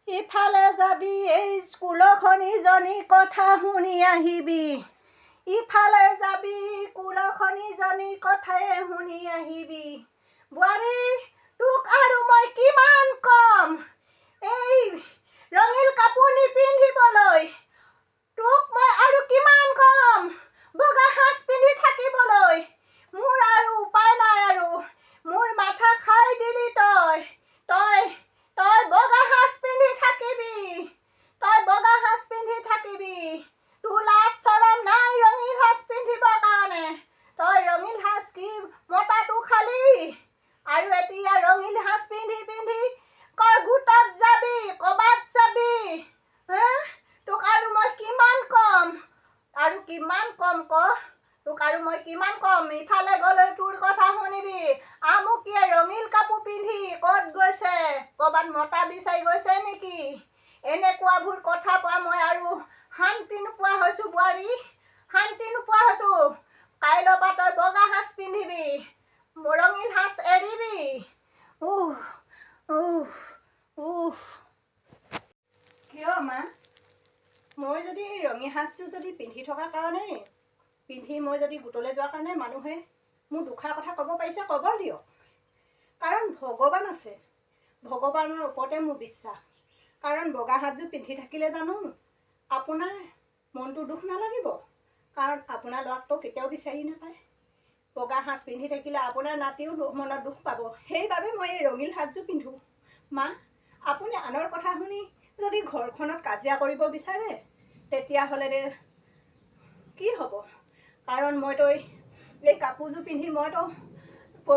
ইফালে যাবি এই কুলখনিজনী কথা শুনি আহিবি ইফালে যাবি কুলখনিজনী কথাই শুনি আহিবি বোৱাৰী তোক আৰু মই কিমান কম এই ৰঙীল কাপোৰ নিপিন্ধিবলৈ তোক মই আৰু কিমান কম বগা সাজ পিন্ধি থাকিবলৈ মোৰ আৰু উপায় নাই আৰু মোৰ মাথা খাই দিলি তই তই তই বগা সাজ পিন্ধি থাকিবি তই বগা সাজ পিন্ধি থাকিবি তোৰ লাজ চৰম নাই ৰঙীল সাজ পিন্ধিবৰ কাৰণে তই ৰঙীল সাজ কি মতাটো খালি আৰু এতিয়া ৰঙীল সাজ পিন্ধি পিন্ধি কৰ গোটত যাবি ক'বাত যাবি তোক আৰু মই কিমান কম আৰু কিমান কম তোক আৰু মই কিমান কম ইফালে গ'লে তোৰ কথা শুনিবি আমুকিয়ে ৰঙীল কাপোৰ পিন্ধি ক'ত গৈছে ক'বাত মতা বিচাৰি গৈছে নেকি এনেকুৱাবোৰ কথা পোৱা মই আৰু শান্তি নোপোৱা হৈছোঁ বোৱাৰী শান্তি নোপোৱা হৈছোঁ কাইলৈৰ পৰা তই বগা সাজ পিন্ধিবি ৰঙীল সাজ এৰিবি কিয় মা মই যদি এই ৰঙীল সাজযোৰ যদি পিন্ধি থকাৰ কাৰণে পিন্ধি মই যদি গোটলৈ যোৱাৰ কাৰণে মানুহে মোৰ দুষাৰ কথা ক'ব পাৰিছে ক'ব দিয়ক কাৰণ ভগৱান আছে ভগৱানৰ ওপৰতে মোৰ বিশ্বাস কাৰণ বগা সাজযোৰ পিন্ধি থাকিলে জানো আপোনাৰ মনটো দুখ নালাগিব কাৰণ আপোনাৰ ল'ৰাকটো কেতিয়াও বিচাৰি নাপায় বগা সাজ পিন্ধি থাকিলে আপোনাৰ নাতিও মনত দুখ পাব সেইবাবে মই এই ৰঙীল সাজযোৰ পিন্ধোঁ মা আপুনি আনৰ কথা শুনি যদি ঘৰখনত কাজিয়া কৰিব বিচাৰে তেতিয়াহ'লে কি হ'ব কাৰণ মইতো এই কাপোৰযোৰ পিন্ধি মইতো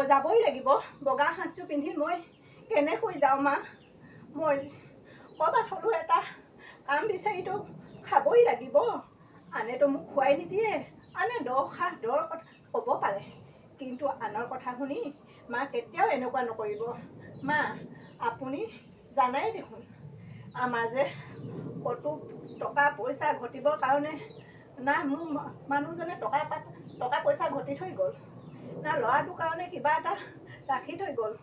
যাবই লাগিব বগা সাজযোৰ পিন্ধি মই কেনেকৈ যাওঁ মা মই ক'ৰবাত হ'লেও এটা কাম বিচাৰিতো খাবই লাগিব আনেতো মোক খুৱাই নিদিয়ে আনে দহ কথা ক'ব পাৰে কিন্তু আনৰ কথা শুনি মা কেতিয়াও এনেকুৱা নকৰিব মা আপুনি জানাই দেখোন আমাৰ যে ক'তো টকা পইচা ঘটিবৰ কাৰণে না মোৰ মানুহজনে টকা পইচা ঘটি থৈ গ'ল না ল'ৰাটোৰ কাৰণে কিবা এটা ৰাখি থৈ গ'ল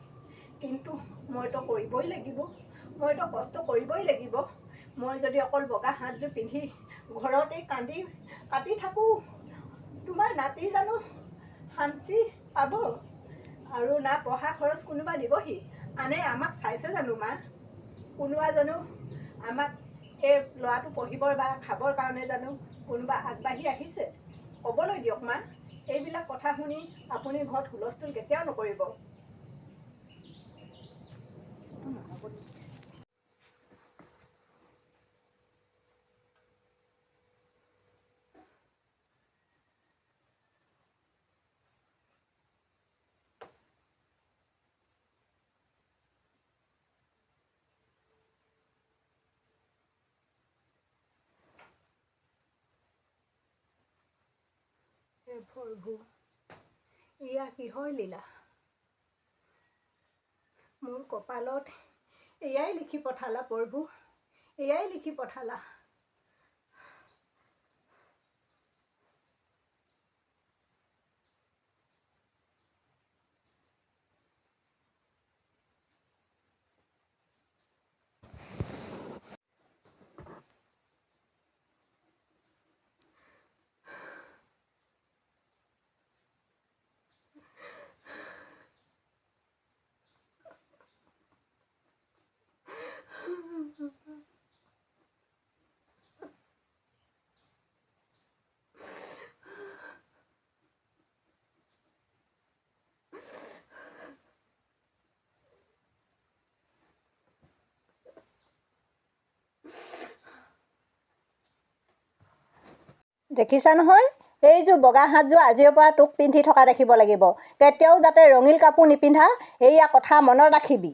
কিন্তু মইতো কৰিবই লাগিব মইতো কষ্ট কৰিবই লাগিব মই যদি অকল বগা সাজযোৰ পিন্ধি ঘৰতেই কাটি থাকোঁ তোমাৰ নাতি জানো শান্তি পাব আৰু না পঢ়া খৰচ কোনোবা দিবহি আনে আমাক চাইছে জানো মা কোনোবা জানো আমাক এই ল'ৰাটো পঢ়িবৰ বা খাবৰ কাৰণে জানো কোনোবা আগবাঢ়ি আহিছে ক'বলৈ দিয়ক মা এইবিলাক কথা শুনি আপুনি ঘৰত হুলস্থুল কেতিয়াও নকৰিব প্ৰভু এয়া কিহৰ লীলা মোৰ কপালত এয়াই লিখি পঠালা প্ৰভু এয়াই লিখি পঠালা দেখিছা নহয় এইযোৰ বগা সাজযোৰ আজিৰ পৰা তোক পিন্ধি থকা দেখিব লাগিব কেতিয়াও যাতে ৰঙীল কাপোৰ নিপিন্ধা এইয়া কথা মনত ৰাখিবি